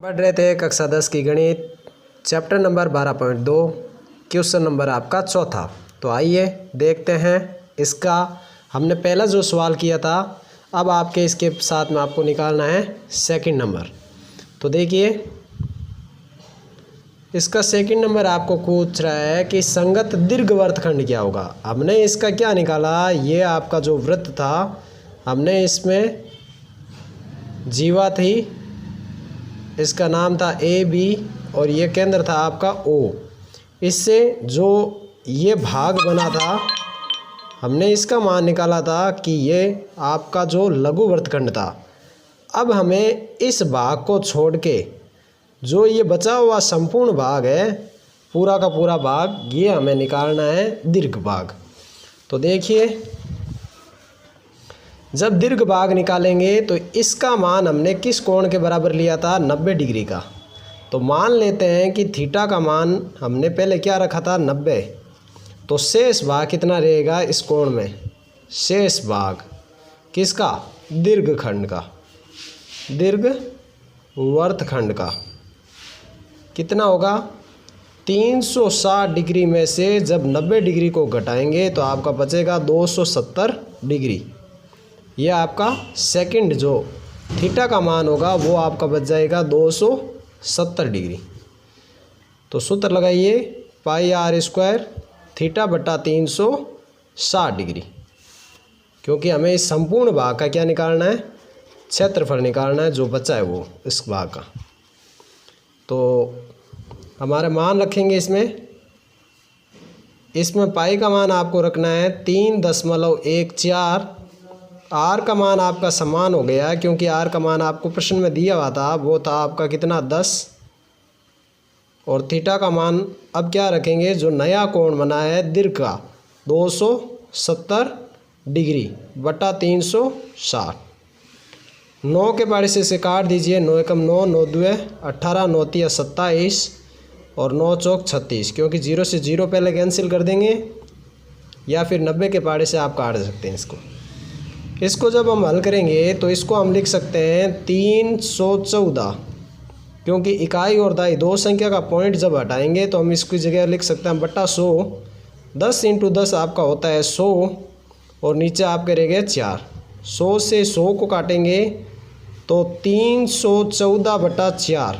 पढ़ रहे थे कक्षा 10 की गणित चैप्टर नंबर 12.2 क्वेश्चन नंबर आपका चौथा। तो आइए देखते हैं इसका। हमने पहला जो सवाल किया था, अब आपके इसके साथ में आपको निकालना है सेकंड नंबर। तो देखिए इसका सेकंड नंबर आपको पूछ रहा है कि संगत दीर्घवृत्तखंड क्या होगा। हमने इसका क्या निकाला, ये आपका जो वृत्त था हमने इसमें जीवा थी, इसका नाम था ए बी और ये केंद्र था आपका ओ। इससे जो ये भाग बना था हमने इसका मान निकाला था कि ये आपका जो लघु वृत्तखंड था। अब हमें इस भाग को छोड़ के जो ये बचा हुआ संपूर्ण भाग है, पूरा का पूरा भाग, ये हमें निकालना है दीर्घ भाग। तो देखिए जब दीर्घ भाग निकालेंगे तो इसका मान हमने किस कोण के बराबर लिया था, 90 डिग्री का। तो मान लेते हैं कि थीटा का मान हमने पहले क्या रखा था, 90। तो शेष भाग कितना रहेगा इस कोण में, शेष भाग किसका, दीर्घखंड का, दीर्घ वृत्तखंड का कितना होगा, 360 डिग्री में से जब 90 डिग्री को घटाएंगे तो आपका बचेगा 270 डिग्री। यह आपका सेकंड जो थीटा का मान होगा वो आपका बच जाएगा 270 डिग्री। तो सूत्र लगाइए, पाई आर स्क्वायर थीटा बटा 360 डिग्री, क्योंकि हमें इस संपूर्ण भाग का क्या निकालना है, क्षेत्रफल निकालना है जो बचा है वो इस भाग का। तो हमारे मान रखेंगे इसमें पाई का मान आपको रखना है 3.14। आर का मान आपका समान हो गया, क्योंकि आर का मान आपको प्रश्न में दिया हुआ था, वो था आपका कितना, 10। और थीटा का मान अब क्या रखेंगे, जो नया कोण बना है दीर्घ का, 270 डिग्री बटा 360। 9 के पाड़े से इसे काट दीजिए, 9 एकम 9, 9 दुए 18, 9 तिया 27 और 9 चौक 36, क्योंकि 0 से 0 पहले कैंसिल कर देंगे, या फिर 90 के पाड़े से आप काट सकते हैं इसको जब हम हल करेंगे तो इसको हम लिख सकते हैं 314, क्योंकि इकाई और दाई दो संख्या का पॉइंट जब हटाएंगे तो हम इसकी जगह लिख सकते हैं बटा 100। 10 × 10 आपका होता है 100 और नीचे आपके रह गए 4। 100 से 100 को काटेंगे तो 314 बटा 4,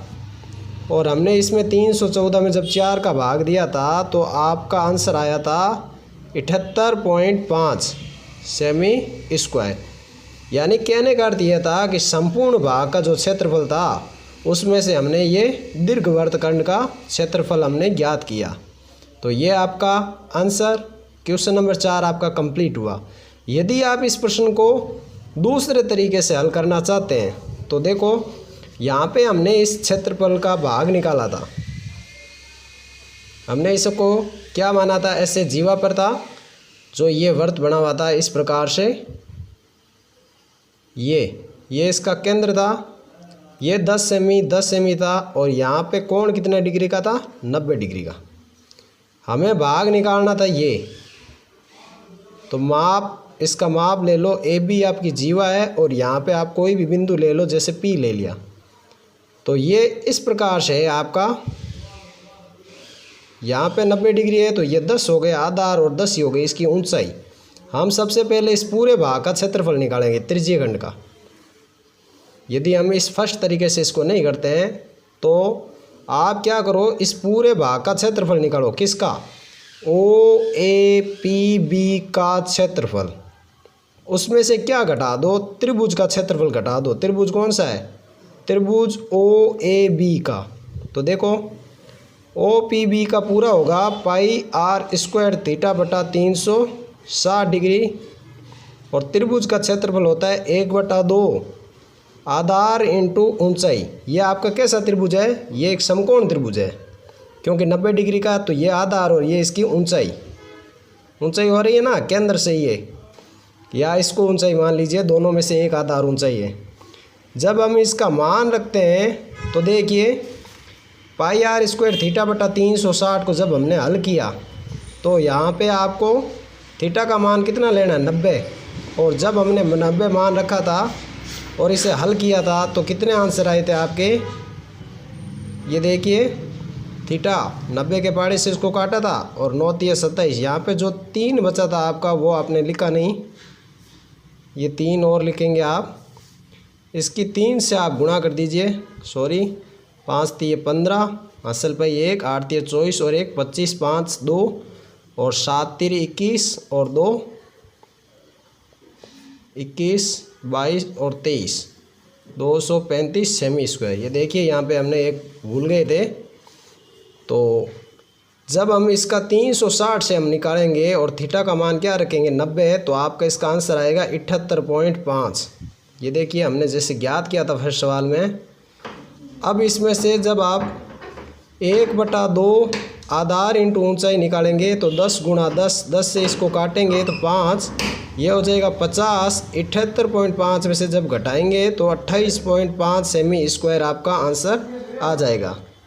और हमने इसमें 314 में जब 4 का भाग दिया था तो आपका आंसर आया था 78.5 सेमी स्क्वायर। यानी कहने का अर्थ यह था कि संपूर्ण भाग का जो क्षेत्रफल था उसमें से हमने ये दीर्घवृत्तखंड का क्षेत्रफल हमने ज्ञात किया। तो ये आपका आंसर क्वेश्चन नंबर 4 आपका कंप्लीट हुआ। यदि आप इस प्रश्न को दूसरे तरीके से हल करना चाहते हैं तो देखो यहाँ पे हमने इस क्षेत्रफल का भाग निकाला था, हमने इसको क्या माना था, ऐसे जीवा पर था जो ये वृत्त बना हुआ था इस प्रकार से, ये इसका केंद्र था, ये 10 सेमी था, और यहाँ पे कोण कितने डिग्री का था, 90 डिग्री का। हमें भाग निकालना था ये। तो माप, इसका माप ले लो, ए बी आपकी जीवा है और यहाँ पे आप कोई भी बिंदु ले लो, जैसे पी ले लिया। तो ये इस प्रकार से है आपका, यहाँ पे 90 डिग्री है तो ये 10 हो गया आधार और 10 ही हो गई इसकी ऊंचाई। हम सबसे पहले इस पूरे भाग का क्षेत्रफल निकालेंगे त्रिज्यीय खंड का। यदि हम इस फर्स्ट तरीके से इसको नहीं करते हैं तो आप क्या करो, इस पूरे भाग का क्षेत्रफल निकालो, किसका, ओ ए पी बी का क्षेत्रफल। उसमें से क्या घटा दो, त्रिभुज का क्षेत्रफल घटा दो। त्रिभुज कौन सा है, त्रिभुज ओ ए बी का। तो देखो ओ पी बी का पूरा होगा पाई आर स्क्वायर थीटा बटा 360 डिग्री, और त्रिभुज का क्षेत्रफल होता है 1/2 आधार इंटू ऊंचाई। ये आपका कैसा त्रिभुज है, ये एक समकोण त्रिभुज है, क्योंकि 90 डिग्री का, तो ये आधार और ये इसकी ऊंचाई हो रही है ना केंद्र से ये, या इसको ऊंचाई मान लीजिए, दोनों में से एक आधार ऊंचाई है। जब हम इसका मान रखते हैं तो देखिए पाई आर स्क्वायर थीटा बटा 360 को जब हमने हल किया तो यहाँ पे आपको थीटा का मान कितना लेना है, 90। और जब हमने 90 मान रखा था और इसे हल किया था तो कितने आंसर आए थे आपके, ये देखिए थीटा 90 के पहाड़े से इसको काटा था और 9 3 27। यहाँ पे जो 3 बचा था आपका वो आपने लिखा नहीं, ये 3 और लिखेंगे आप। इसकी 3 से आप गुणा कर दीजिए, सॉरी 5 3 15, असल पे 1, 8 3 24 और 1 25, 5 2 और 7 3 21 और 2 21 22 और 23, 235 सेमी स्क्वायर। ये देखिए यहाँ पे हमने एक भूल गए थे, तो जब हम इसका 360 से हम निकालेंगे और थीटा का मान क्या रखेंगे 90 है, तो आपका इसका आंसर आएगा 78.5। ये देखिए हमने जैसे ज्ञात किया था फर्स्ट सवाल में। अब इसमें से जब आप 1/2 आधार इंटू ऊंचाई निकालेंगे तो 10 गुणा 10, 10 से इसको काटेंगे तो 5, यह हो जाएगा 50। 78.5 में से जब घटाएंगे तो 28.5 सेमी स्क्वायर आपका आंसर आ जाएगा।